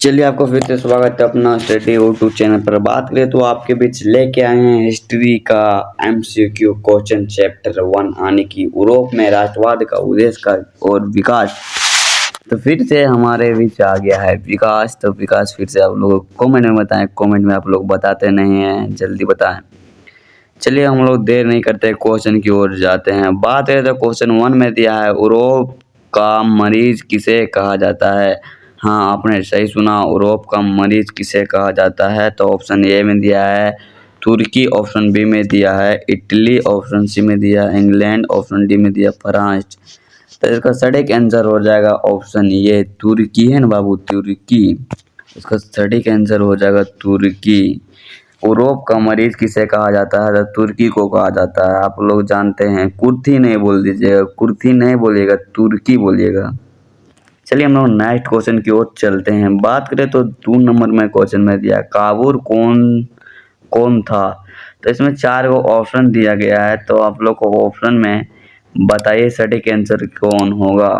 चलिए आपको फिर से स्वागत है अपना स्टडी यूट्यूब चैनल पर। बात करें तो आपके बीच लेके आए हैं हिस्ट्री का एमसीक्यू क्वेश्चन चैप्टर 1 आने की यूरोप में राष्ट्रवाद का उद्देश्य का और विकास। तो फिर से हमारे बीच आ गया है विकास। तो विकास फिर से आप लोग कमेंट में बताएं। कमेंट में आप लोग बताते नहीं हैं, जल्दी बताएं। चलिए हम लोग देर नहीं करते, क्वेश्चन की ओर जाते हैं। बात करें तो क्वेश्चन 1 में दिया है यूरोप का मरीज किसे कहा जाता है। हाँ, आपने सही सुना, यूरोप का मरीज किसे कहा जाता है। तो ऑप्शन ए में दिया है तुर्की, ऑप्शन बी में दिया है इटली, ऑप्शन सी में दिया है इंग्लैंड, ऑप्शन डी में दिया फ्रांस। तो इसका सटीक आंसर हो जाएगा ऑप्शन ये तुर्की है ना बाबू, तुर्की। इसका सटीक आंसर हो जाएगा तुर्की। यूरोप का मरीज किसे कहा जाता है, तो तुर्की को कहा जाता है। आप लोग जानते हैं, कुर्थी नहीं बोल दीजिएगा, कुर्थी नहीं बोलिएगा, तुर्की बोलिएगा। चलिए हम लोग नेक्स्ट क्वेश्चन की ओर चलते हैं। बात करें तो 2 नंबर में क्वेश्चन में दिया काबूल कौन कौन था। तो इसमें 4 को ऑप्शन दिया गया है। तो आप लोग को ऑप्शन में बताइए सटीक आंसर कौन होगा।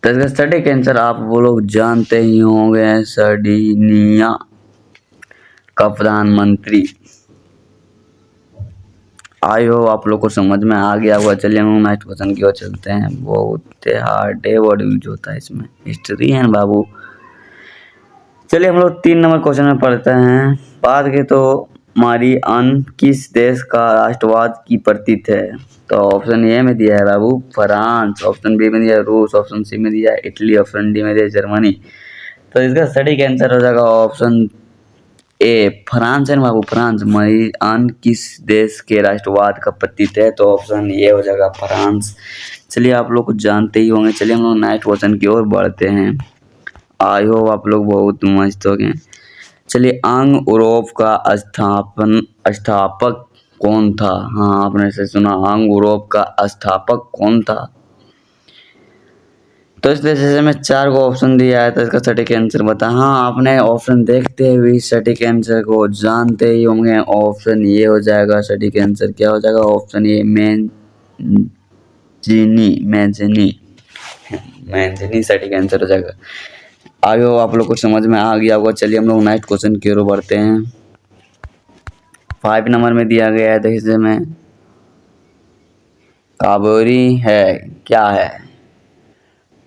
तो इसका सटीक आंसर आप वो लोग जानते ही होंगे, सर्डिनिया का प्रधानमंत्री। आई हो आप लोग को समझ में आ गया होगा। चलिए हम नेक्स्ट क्वेश्चन की ओर चलते हैं। बहुत हार्ड है, वर्ड यूज होता है इसमें, हिस्ट्री है ना बाबू। चलिए हम लोग 3 नंबर क्वेश्चन में पढ़ते हैं। बात करें तो मारियान किस देश का राष्ट्रवाद की प्रतीक है। तो ऑप्शन ए में दिया है बाबू फ्रांस, ऑप्शन बी में दिया है रूस, ऑप्शन सी में दिया है इटली, ऑप्शन डी में दिया है जर्मनी। तो इसका सटीक आंसर हो जाएगा ऑप्शन ए फ्रांस है ना बाबू, फ्रांस। मारियान किस देश के राष्ट्रवाद का प्रतीक है। तो ऑप्शन ए हो जाएगा फ्रांस। चलिए आप लोग कुछ जानते ही होंगे। चलिए हम लोग नेक्स्ट क्वेश्चन की ओर बढ़ते हैं। आई होप आप लोग बहुत मस्त हो गए। चलिए अंग यूरोप का स्थापक कौन था। हाँ, आपने से सुना, अंग यूरोप का स्थापक कौन था। तो इस जैसे में 4 को ऑप्शन दिया है, तो इसका सटीक आंसर बता। हाँ, आपने ऑप्शन देखते हुए सटीक आंसर को जानते ही होंगे। ऑप्शन ये हो जाएगा सटीक आंसर, क्या हो जाएगा ऑप्शन ये मैंजिनी सटीक आंसर हो जाएगा। आगे आप लोग को समझ में आ गया होगा। चलिए हम लोग नेक्स्ट क्वेश्चन की ओर बढ़ते हैं। 5 नंबर में दिया गया है, देखिए में काबोरी है क्या है।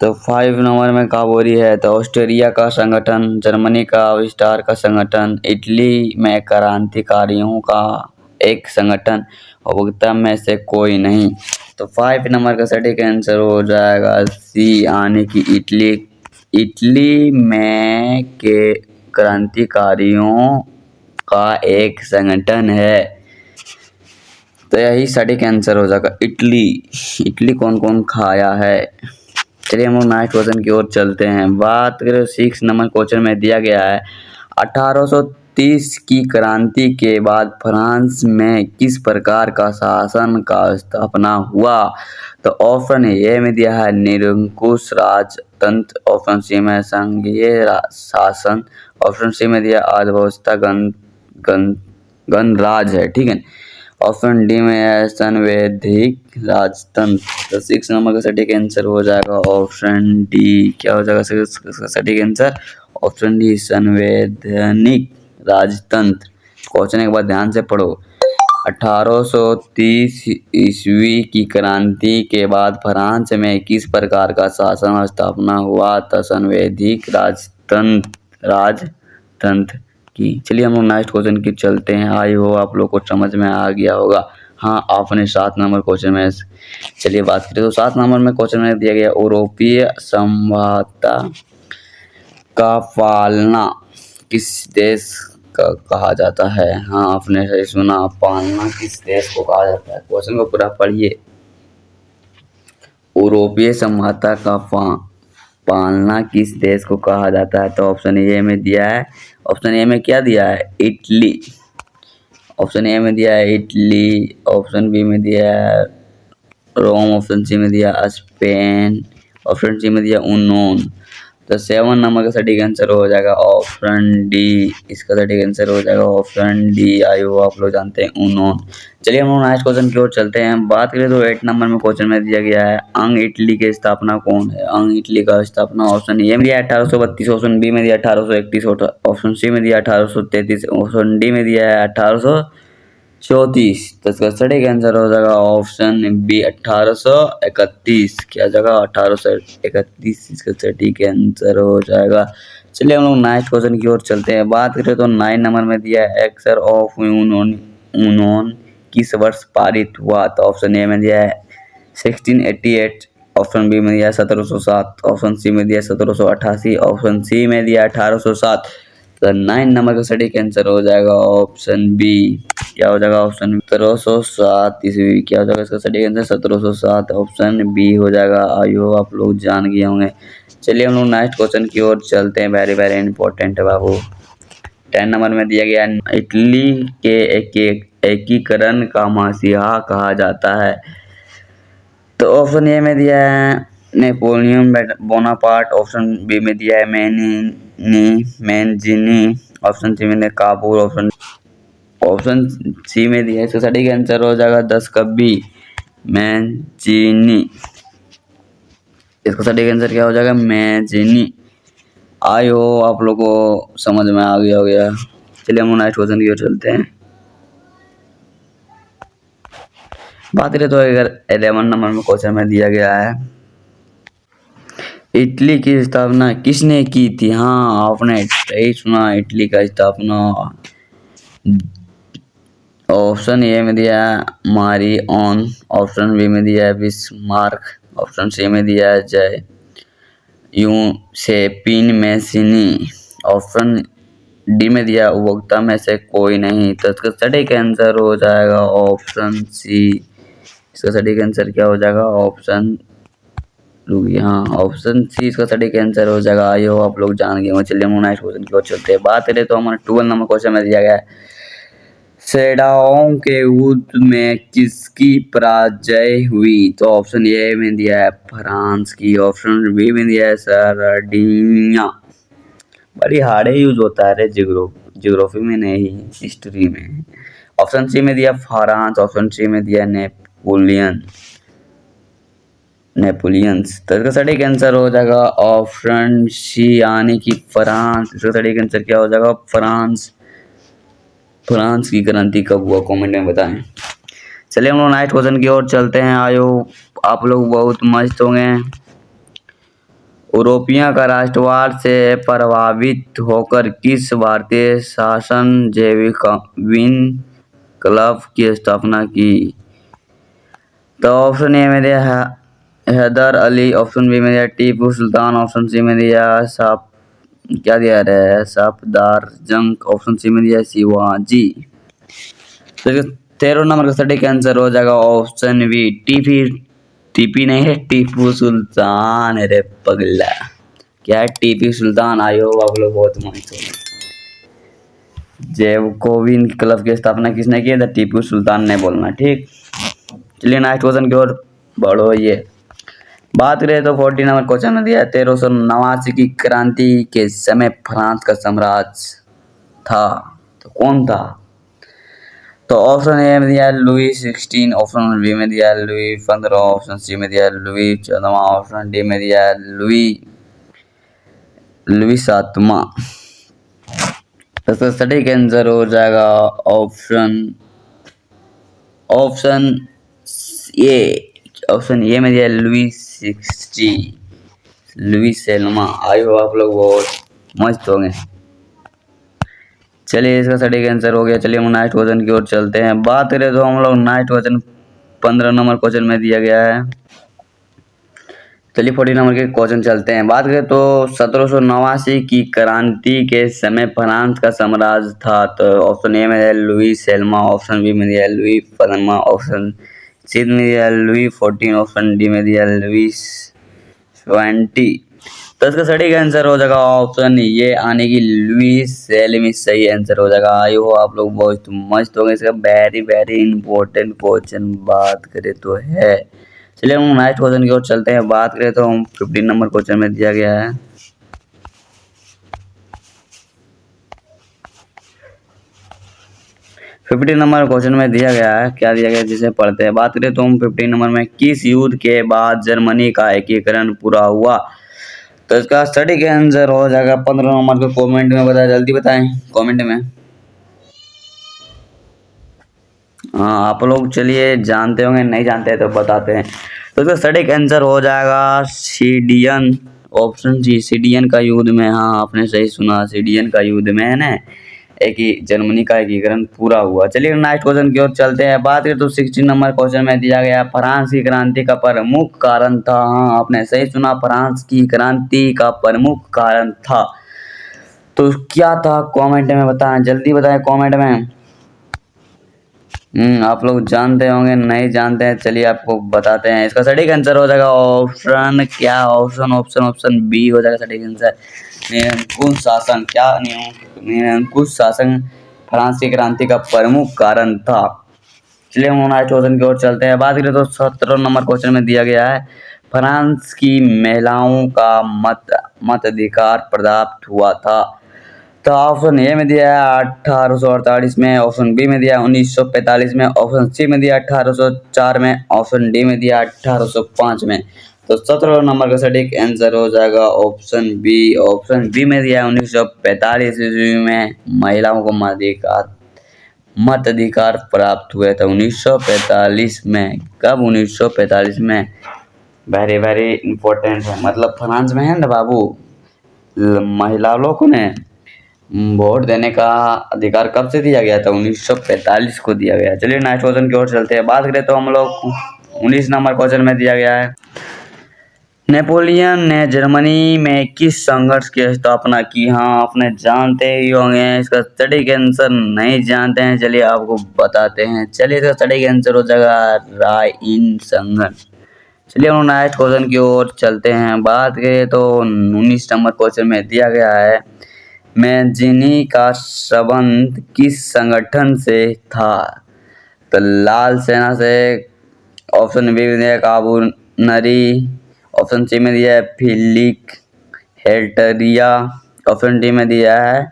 तो 5 नंबर में काबोरी है तो ऑस्ट्रेलिया का संगठन, जर्मनी का आविष्कार का संगठन, इटली में क्रांतिकारियों का एक संगठन, उपभोक्ता में से कोई नहीं। तो 5 नंबर का सटीक आंसर हो जाएगा सी, यानी कि इटली। इटली में के क्रांतिकारियों का एक संगठन है। तो यही सटीक आंसर हो जाएगा इटली। इटली कौन कौन खाया है। चलिए हम लोग नेक्स्ट क्वेश्चन की ओर चलते हैं। बात करें 6 नंबर क्वेश्चन में दिया गया है 1830 की क्रांति के बाद फ्रांस में किस प्रकार का शासन का स्थापना हुआ। तो ऑप्शन ए में दिया है निरंकुश राजतंत्र, ऑप्शन सी में संघीय शासन, ऑप्शन सी में दिया अर्थव्यवस्था गणराज्य है, ठीक है। ऑप्शन डी में है संवैधानिक राजतंत्र। तो 6 नंबर का सटीक आंसर हो जाएगा ऑप्शन डी। क्या हो जाएगा सटीक आंसर ऑप्शन डी, संवैधानिक राजतंत्र। क्वेश्चन एक बार ध्यान से पढ़ो। 1830 ईस्वी की क्रांति के बाद फ्रांस में किस प्रकार का शासन स्थापना हुआ। तो संवैधानिक राजतंत्र की। चलिए हम लोग नेक्स्ट क्वेश्चन की चलते हैं। आई हो आप लोग को समझ में आ गया होगा। हाँ, आपने 7 नंबर क्वेश्चन में चलिए बात करें तो 7 नंबर में क्वेश्चन में दिया गया यूरोपीय समझौता का पालना किस देश का कहा जाता है। हाँ, आपने सही सुना, पालना किस देश को कहा जाता है। क्वेश्चन को पूरा पढ़िए। यूरोपीय समझौता का पालना किस देश को कहा जाता है। तो ऑप्शन ए में दिया है, ऑप्शन ए में क्या दिया है इटली, ऑप्शन ए में दिया है इटली, ऑप्शन बी में दिया है रोम, ऑप्शन सी में दिया स्पेन, ऑप्शन सी में दिया यूनान। तो 7 नंबर का सटीक आंसर हो जाएगा ऑप्शन डी। इसका सटीक आंसर हो जाएगा ऑप्शन डी। आयो आप लोग जानते हैं उन्होंने। चलिए हम लोग नेक्स्ट क्वेश्चन की ओर चलते हैं। बात करें तो 8 नंबर में क्वेश्चन में दिया गया है अंग इटली के स्थापना कौन है। अंग इटली का स्थापना ऑप्शन ए में दिया 1832, ऑप्शन बी में दिया 1831, ऑप्शन सी में दिया 1833, ऑप्शन डी में दिया है 1834। तो इसका सटीक आंसर हो जाएगा ऑप्शन बी 1831। क्या जगह 1831 इसका सटीक आंसर हो जाएगा। चलिए हम लोग नेक्स्ट क्वेश्चन की ओर चलते हैं। बात करें तो 9 नंबर में दिया है एक्सर ऑफ यूनियन किस वर्ष पारित हुआ। तो ऑप्शन ए में दिया है 1688, ऑप्शन बी में दिया है 1707, ऑप्शन सी में दिया है 1788, ऑप्शन सी में दिया है 1807। तो 9 नंबर का सटीक आंसर हो जाएगा ऑप्शन बी। क्या हो जाएगा ऑप्शन 1707 ईस्वी। क्या हो जाएगा इसका सटीक आंसर 1707, ऑप्शन बी हो जाएगा। आयो आप लोग जान गए होंगे। चलिए हम लोग नेक्स्ट क्वेश्चन की ओर चलते हैं। वेरी वेरी इंपॉर्टेंट है बाबू। 10 नंबर में दिया गया इटली के एकीकरण का मसीहा कहा जाता है। तो ऑप्शन ए में दिया है नेपोलियन बोनापार्ट, ऑप्शन बी में दिया है मैंजीनी, ऑप्शन सी में दिया काबुल, ऑप्शन सी में दिया है। इसका सटीक आंसर हो जाएगा 10 कब्बी मैंजीनी। इसका सटीक आंसर क्या हो जाएगा मैंजीनी। आई हो आप लोगों को समझ में आ गया हो गया। चलिए हम नेक्स्ट क्वेश्चन की ओर चलते हैं। बात करें तो अगर 11 नंबर में क्वेश्चन में दिया गया है इटली की स्थापना किसने की थी। हाँ आपने सही सुना, इटली का स्थापना ऑप्शन ए में दिया है मारी ऑन, ऑप्शन बी में दिया है बिस्मार्क, ऑप्शन सी में दिया है जय यूसेपिन मैसिनी, ऑप्शन डी में दिया उपभोक्ता में से कोई नहीं। तो इसका सटीक आंसर हो जाएगा ऑप्शन सी। इसका सटीक आंसर क्या हो जाएगा ऑप्शन हाँ ऑप्शन सी इसका सटीक आंसर हो जाएगा। आइए आप लोग जान गए। चलिए हम नेक्स्ट क्वेश्चन की ओर चलते हैं। बात करें तो हमारा 12 नंबर क्वेश्चन में दिया गया है सेडाओं के युद्ध में किसकी पराजय हुई। तो ऑप्शन ए में दिया है फ्रांस की, ऑप्शन बी में दिया है सरडिनिया। बड़ी हार्ड यूज होता है रे जियोग्राफी में नहीं हिस्ट्री में। ऑप्शन सी में दिया फ्रांस, ऑप्शन सी में दिया नेपोलियंस। तो इसका सटीक आंसर हो जाएगा ऑप्शन सी यानी कि फ्रांस। इसका सटीक आंसर क्या हो जाएगा फ्रांस। फ्रांस की क्रांति कब हुआ कमेंट में बताएं। चलिए हम लोग नेक्स्ट क्वेश्चन की ओर चलते हैं। आयो आप लोग बहुत मस्त होंगे। यूरोपियों का राष्ट्रवाद से प्रभावित होकर किस भारतीय शासन जैविक विन की स्थापना की। तो ऑप्शन ए में दिया हैदर अली, ऑप्शन बी में दिया टीपू सुल्तान, ऑप्शन सी में दिया क्या दिया है सफदर जंग, ऑप्शन सी में दिया शिवाजी। तो 13 नंबर का सटीक आंसर हो जाएगा ऑप्शन बी टीपी नहीं है टीपू सुल्तान है रे पगला। क्या है टीपू सुल्तान। आयो आप लोग बहुत मस्त हो। जैवकोविन क्लब की स्थापना किसने की। टीपू सुल्तान ने बोलना ठीक। चलिए नेक्स्ट क्वेश्चन की ओर बढ़ो। ये बात करें तो 14 नंबर क्वेश्चन में दिया 1389 की क्रांति के समय फ्रांस का साम्राज्य था तो कौन था। तो ऑप्शन ए में दिया लुई 16, ऑप्शन बी में दिया लुई 15, ऑप्शन सी में दिया लुई 14, ऑप्शन डी में दिया लुई 7। इसका सटीक आंसर हो जाएगा ऑप्शन ए में दिया लुई 60 लुई 7। आई हो आप लोग बहुत मस्त हो गए। चलिए इसका सटीक आंसर हो गया। चलिए हम नेक्स्ट क्वेश्चन की ओर चलते हैं। बात करें तो हम लोग नेक्स्ट क्वेश्चन 15 नंबर क्वेश्चन में दिया गया है। चलिए 40 नंबर के क्वेश्चन चलते हैं। बात करें तो 1789 की क्रांति के समय फ्रांस का साम्राज्य था। तो ऑप्शन ए में दिया लुई 7, ऑप्शन बी में दिया लुई 15, ऑप्शन सी में दिया लुई 14, ऑप्शन डी में दिया लुई 20। तो इसका सटीक आंसर हो जाएगा ऑप्शन ये आने की लुई 7 सही आंसर हो जाएगा। आई हो आप लोग बहुत मस्त हो गए। इसका वेरी वेरी इंपॉर्टेंट क्वेश्चन बात करें तो है। चलिए हम नेक्स्ट क्वेश्चन की ओर चलते हैं। बात करें तो हम 15 नंबर क्वेश्चन में दिया गया है 50 नंबर क्वेश्चन में दिया गया है, क्या दिया गया है जिसे पढ़ते हैं। बात करें तो हम 50 नंबर में, किस युद्ध के बाद जर्मनी का एकीकरण पूरा हुआ। तो इसका स्टडी के आंसर हो जाएगा 15 नंबर को कमेंट में बताएं, जल्दी बताएं कमेंट में। हाँ आप लोग चलिए जानते होंगे, नहीं जानते हैं तो बताते हैं। तो इसका सटीक आंसर हो जाएगा सीडियन, ऑप्शन जी सीडियन का युद्ध में। हाँ आपने सही सुना, सीडियन का युद्ध में है ना एक ही जर्मनी का एकीकरण पूरा हुआ। चलिए नेक्स्ट क्वेश्चन की ओर चलते हैं। बात करें तो 16 नंबर क्वेश्चन में दिया गया, फ्रांस की क्रांति का प्रमुख कारण था। हाँ आपने सही सुना, फ्रांस की क्रांति का प्रमुख कारण था। तो क्या था कमेंट में बताएं, जल्दी बताएं कमेंट में। आप लोग जानते होंगे, नहीं जानते हैं चलिए आपको बताते हैं। इसका सटीक आंसर हो जाएगा ऑप्शन क्या, ऑप्शन बी हो जाएगा सटीक आंसर, निरंकुश शासन। क्या निरंकुश शासन फ्रांस की क्रांति का प्रमुख कारण था। चलिए हम नेक्स्ट क्वेश्चन की ओर चलते हैं। बात करें तो 17 नंबर क्वेश्चन में दिया गया है, फ्रांस की महिलाओं का मताधिकार प्राप्त हुआ था। तो ऑप्शन ए में दिया है 1848 में, ऑप्शन बी में दिया है 1945 में, ऑप्शन सी में दिया 1804 में, ऑप्शन डी में दिया 1805 में। तो 17 नंबर का सटीक आंसर हो जाएगा ऑप्शन बी। ऑप्शन बी में दिया है 1945 ईस्वी में महिलाओं को मताधिकार प्राप्त हुए थे 1945 में। कब? 1945 में। वेरी वेरी इंपॉर्टेंट है, मतलब फ्रांस में है ना बाबू, महिला लोग को ने वोट देने का अधिकार कब से दिया गया था? 1945 को दिया गया। चलिए नेक्स्ट क्वेश्चन की ओर चलते हैं। बात करें तो हम लोग 19 नंबर क्वेश्चन में दिया गया है, नेपोलियन ने जर्मनी में किस संघर्ष की स्थापना की। हाँ आपने जानते ही होंगे, इसका सटीक आंसर नहीं जानते हैं, चलिए आपको बताते हैं। चलिए इसका सटीक आंसर हो जाएगा राइन संघर्ष। चलिए हम नेक्स्ट क्वेश्चन की ओर चलते हैं। बात करें तो 19 नंबर क्वेश्चन में दिया गया है, मैंजिनी का संबंध किस संगठन से था। तो लाल सेना से, ऑप्शन बी में दिया है काबूनरी, ऑप्शन सी में दिया है फिलिक हेल्टरिया, ऑप्शन डी में दिया है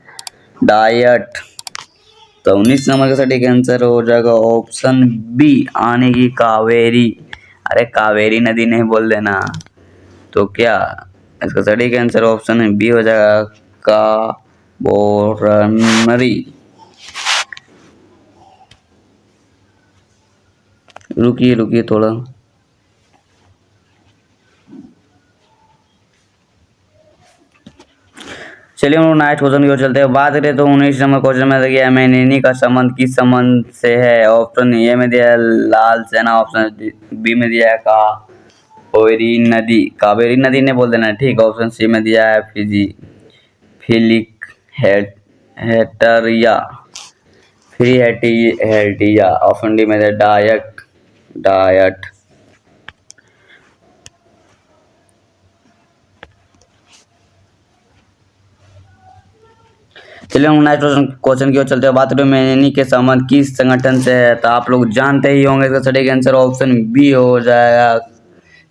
डायट। तो 19 नंबर का सटीक आंसर हो जाएगा ऑप्शन बी, आने की कावेरी। अरे कावेरी नदी नहीं बोल देना। तो क्या इसका सटीक आंसर ऑप्शन बी हो जाएगा काबोनरी। रुकिए थोड़ा। चलिए हम लोग नेक्स्ट क्वेश्चन की ओर चलते हैं। बात करें तो 19 नंबर क्वेश्चन में दिया मैंनिनी का संबंध किस संबंध से है। ऑप्शन ए में दिया है लाल सेना, ऑप्शन बी में दिया है कावेरी नदी ने बोल देना ठीक। ऑप्शन सी में दिया है फिलिक हेटरिया, हेटिया, ऑप्शन डी में दिया डायट। चलिए हम नेक्स्ट क्वेश्चन की ओर चलते हैं। बात करें मैंनिनी के संबंध किस संगठन से है, तो आप लोग जानते ही होंगे, इसका सटीक आंसर ऑप्शन बी हो जाएगा।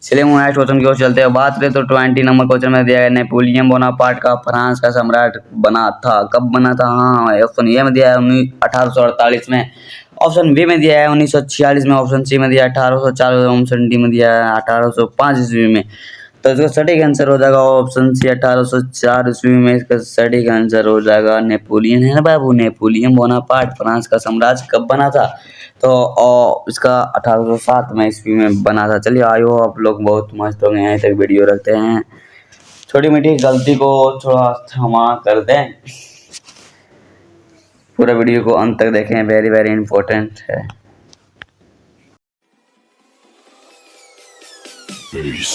चलिए हम नेक्स्ट क्वेश्चन की ओर चलते हैं। बात करें तो 20 नंबर क्वेश्चन में दिया है, नेपोलियन बोनापार्ट का फ्रांस का सम्राट बना था, कब बना था। हाँ ऑप्शन ए में दिया है 1848 में, ऑप्शन बी में दिया है 1946 में, ऑप्शन सी में दिया है 1804, ऑप्शन डी में दिया है 1805 ईस्वी में। तो इसका सटीक आंसर हो जाएगा ऑप्शन सी 1804 ईस्वी में। इसका सटीक आंसर हो जाएगा नेपोलियन है ना बाबू, नेपोलियन बोनापार्ट फ्रांस का साम्राज्य कब बना था। तो इसका 1807 में ईस्वी में बना था। चलिए आई हो आप लोग बहुत मस्त हो गए, यहीं तक वीडियो रखते हैं, छोटी मोटी गलती को थोड़ा क्षमा कर दें। पूरा वीडियो को अंत तक देखें, वेरी वेरी इंपॉर्टेंट है। Peace.